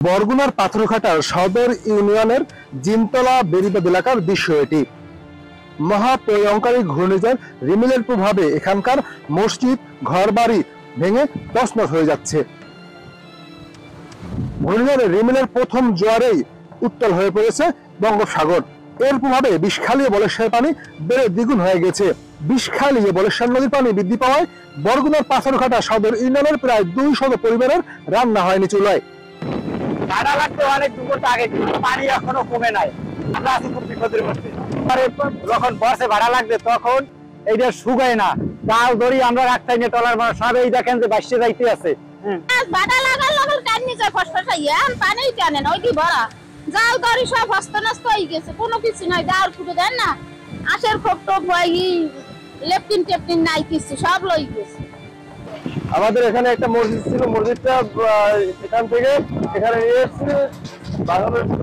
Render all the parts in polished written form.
বরগুনার পাথরঘাটার সদর ইউনিয়নের জিনতলা বেরিবাদ এলাকার দৃশ্য এটি। মহাপ্রলয়ঙ্কারী ঘূর্ণিঝড় রিমিলের প্রভাবে এখানকার মসজিদ ঘরবাড়ি ভেঙে তছনছ হয়ে যাচ্ছে। ঘূর্ণিঝড় রিমিলের প্রথম জোয়ারেই উত্তাল হয়ে পড়েছে বঙ্গোপসাগর। এর প্রভাবে বিষখালী ও বলেশ্বর পানি বেড়ে দ্বিগুণ হয়ে গেছে। বিষখালী ও বলেশ্বর নদীর পানি বৃদ্ধি পাওয়ায় বরগুনার পাথরঘাটা সদর ইউনিয়নের প্রায় 200 পরিবারের রান্না হয়নি চুলায়। ভাড়া লাগতে অনেক দুপুর আগে পানি এখনো কমে নাই। আমরা আছি খুব বিপদের মধ্যে। যখন বর্ষে ভাড়া লাগবে তখন এইটা শুকায় না, জাল ধরি আমরা রাখতাই না টলার মাছ সব এই দেখেন যে বাইশে যাইতে আছে। ভাড়া লাগার লাগার কাজ নিচে ফসফসাইয়া পানি টানেন ওই দি ভরা জাল ধরি সব হস্ত নষ্ট হয়ে গেছে, কোনো কিছু নাই। দাঁড় ফুটে দেন না, আশের খোপ টোপ লেপটিন টেপটিন নাই, কিছু সব লই গেছে। আমাদের এখানে একটা মসজিদ ছিল, মসজিদটা এখান থেকে এখানে নিয়ে এসেছে,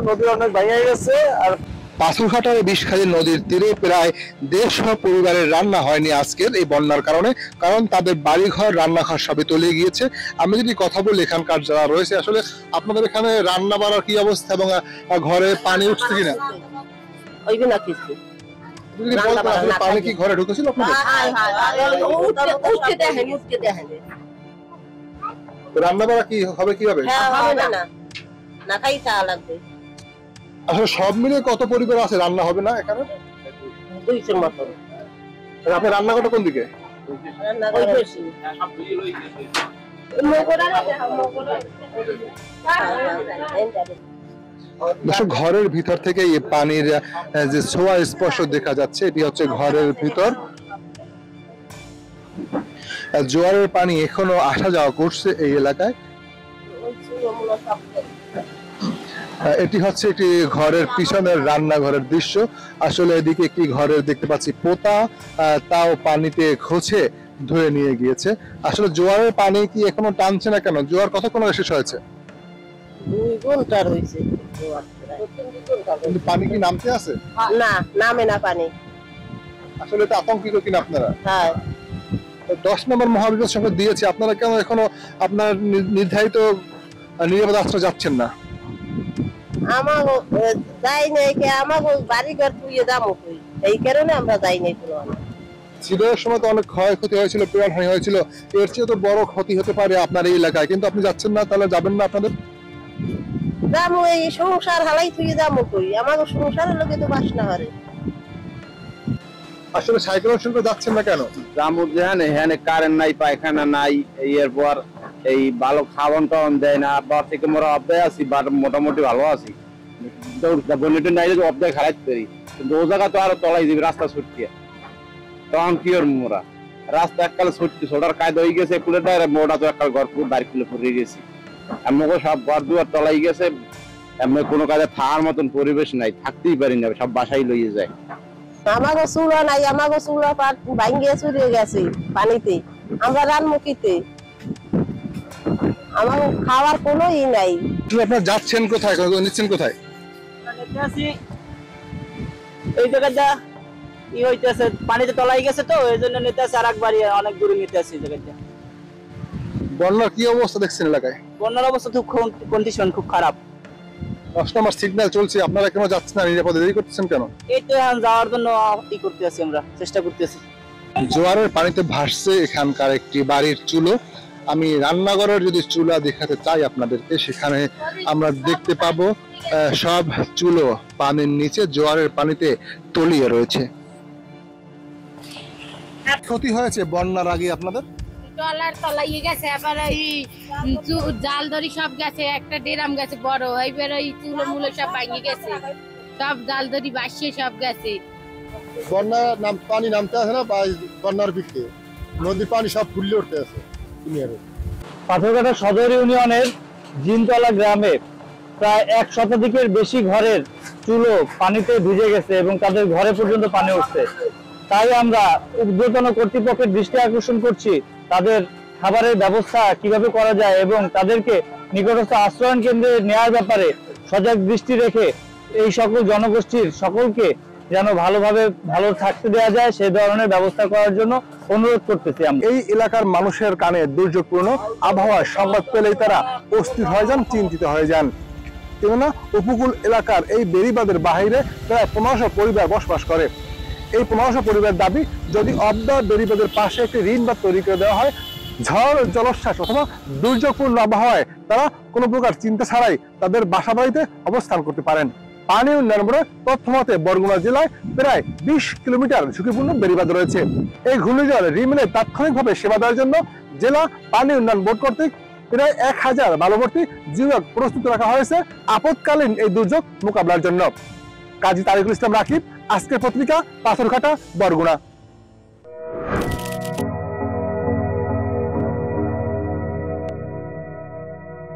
নদীর অনেক ভেঙে গেছে। আর পাথরঘাটার বিষখালী নদীর তীরে প্রায় 150 পরিবারের রান্না হয়নি আজকের এই বন্যার কারণে, কারণ তাদের বাড়িঘর রান্নাঘর সবই তলিয়ে গিয়েছে। আমি যদি কথা বলি এখানকার যারা রয়েছে, আসলে আপনাদের এখানে রান্না বাড়ার কি অবস্থা এবং ঘরে পানি উঠছে কিনা? পানি কি ঘরে ঢুকেছিল আপনাদের? রান্না বাড়া কি হবে কিভাবে? আসলে সব মিলে কত পরিবার আছে রান্না হবে না এখানে? 200 মতো। আপনি রান্নাঘরটা কোন দিকে? ঘরের ভিতর থেকে এই পানির যে ছোঁয়া স্পর্শ দেখা যাচ্ছে, এটি হচ্ছে ঘরের ভিতর। জোয়ারের পানি এখনো আসা যাওয়া করছে এই এলাকায়। এটি হচ্ছে একটি ঘরের পিছনের রান্নাঘরের দৃশ্য। আসলে এদিকে একটি ঘরের দেখতে পাচ্ছি পোতা, তাও পানিতে খোঁচে ধুয়ে নিয়ে গিয়েছে। আসলে জোয়ারের পানি কি এখনো টানছে না কেন? জোয়ার কতক্ষণ শেষ হয়েছে? 2 ঘন্টা হইছে। কিন্তু পানি কি নামতে আছে? না, নামে না পানি। আসলে এটা আতঙ্কিত কিনা আপনারা? হ্যাঁ। 10 নম্বর মহাবিপদ সংকেত দিয়েছে, আপনারা কেন এখনো আপনার নির্ধারিত নিরাপদ আশ্রয় যাচ্ছেন না? আমাগো যাই নাই, আমাগো বাড়ি ঘর পুড়িয়ে দাম কই, এই কারণে আমরা যাই নাই। কোনো ছিলের সময় তো অনেক ক্ষয়ক্ষতি হয়েছিল, প্রাণহানি হয়েছিল, এর চেয়ে তো বড় ক্ষতি হতে পারে আপনার এই এলাকায়, কিন্তু আপনি যাচ্ছেন না, তাহলে যাবেন না আপনাদের? দাম এই সংসার হালাই তুই দাম কই, আমাগো সংসারের লোকে তো বাস না হারে। আসলে সাইকেল শুনতে যাচ্ছেন না কেন? রামুর যেখানে এখানে কারেন্ট নাই, পায়খানা নাই, এরপর এই ভালো খাওয়ান টাওয়ান দেয় না। বার থেকে মোরা অব্দায় আছি, মোটামুটি ভালো আছি। বন্যটা নাই যে অব্দায় খারাইতে পারি, কিন্তু ও জায়গা তো আরো তলাই দিবি রাস্তা ছুটকে, তখন কি ওর মোরা রাস্তা এককালে ছুটছি, ছোটার কায়দা হয়ে গেছে। কুলে দেয় মোটা তো এককাল ঘর পুরো বাড়ি খুলে পড়ে গেছি। এমনও সব ঘর দুয়ার তলাই গেছে, এমন কোনো কাজে থাকার মতন পরিবেশ নাই, থাকতেই পারি না, সব বাসায় লইয়ে যায়। আমাগো চুলা নাই, আমাগো চুলা পাট ভাঙ্গিয়ে চুরিয়ে গেছে পানিতে, আমরা রানমুখিতে, আমাগো খাওয়ার কোনো ই নাই। আপনারা যাচ্ছেন কোথায়, নিচ্ছেন কোথায়? এই জায়গাটা ই হইতেছে, পানিতে তলাই গেছে তো এই জন্য নিতে আসে, আর একবারই অনেক দূরে নিতে আসে। এই জায়গাটা বন্যার কি অবস্থা দেখছেন এলাকায়? বন্যার অবস্থা খুব কন্ডিশন খুব খারাপ। 10 নম্বর সিগন্যাল চলছে, আপনারা কেন যাচ্ছেন না? নিরাপদে দেরি করতেছেন কেন? এই তো যাওয়ার জন্য ই করতে আছি, আমরা চেষ্টা করতেছি। জোয়ারের পানিতে ভাসছে এখানকার একটি বাড়ির চুলো। আমি রান্নাঘরের যদি চুলা দেখাতে চাই আপনাদেরকে, সেখানে আমরা দেখতে পাবো সব চুলো পানির নিচে জোয়ারের পানিতে তলিয়ে রয়েছে। ক্ষতি হয়েছে বন্যার আগে আপনাদের? টলার তলাইয়ে গেছে, আবার এই জাল ধরি সব গেছে, একটা ডেরাম গেছে বড়, এইবার ওই চুলো মুলো সব ভাঙে গেছে, সব জাল ধরি বাসিয়ে সব গেছে। বন্যার পানি নামতে আছে না, বন্যার ভিতরে নদীর পানি সব ফুলে উঠতে আছে। পাথরঘাটা সদর ইউনিয়নের জিনতলা গ্রামে প্রায় 1 শতাধিকের বেশি ঘরের চুলো পানিতে ভিজে গেছে এবং তাদের ঘরে পর্যন্ত পানি উঠছে। তাই আমরা ঊর্ধ্বতন কর্তৃপক্ষের দৃষ্টি আকর্ষণ করছি, তাদের খাবারের ব্যবস্থা কিভাবে করা যায় এবং তাদেরকে নিকটস্থ আশ্রয়ন কেন্দ্রে নেওয়ার ব্যাপারে সজাগ দৃষ্টি রেখে এই সকল জনগোষ্ঠীর সকলকে যেন ভালোভাবে ভালো থাকতে দেওয়া যায় সেই ধরনের ব্যবস্থা করার জন্য অনুরোধ করতেছি আমরা। এই এলাকার মানুষের কানে দুর্যোগপূর্ণ আবহাওয়ার সংবাদ পেলেই তারা অস্থির হয়ে যান, চিন্তিত হয়ে যান। কেননা উপকূল এলাকার এই বেড়িবাঁধের বাহিরে প্রায় 1500 পরিবার বসবাস করে। এই 1500 পরিবার দাবি, যদি অবদা বেড়িবাঁধের পাশে একটি ঋণবাঁধ তৈরি করে দেওয়া হয়, ঝড় জলোচ্ছ্বাস অথবা দুর্যোগপূর্ণ আবহাওয়ায় তারা কোনো প্রকার চিন্তা ছাড়াই তাদের বাসা বাড়িতে অবস্থান করতে পারেন। পানি উন্নয়ন বোর্ডের তথ্য মতে বরগুনা জেলায় প্রায় 20 কিলোমিটার ঝুঁকিপূর্ণ বেড়িবাঁধ রয়েছে। এই ঘূর্ণিঝড় রিমনে তাৎক্ষণিকভাবে সেবা দেওয়ার জন্য জেলা পানি উন্নয়ন বোর্ড কর্তৃক প্রায় 1000 বালুভর্তি জিওব্যাগ প্রস্তুত রাখা হয়েছে আপৎকালীন এই দুর্যোগ মোকাবেলার জন্য। কাজী তারিকুল ইসলাম রাকিব, আজকের পত্রিকা, পাথরঘাটা, বরগুনা।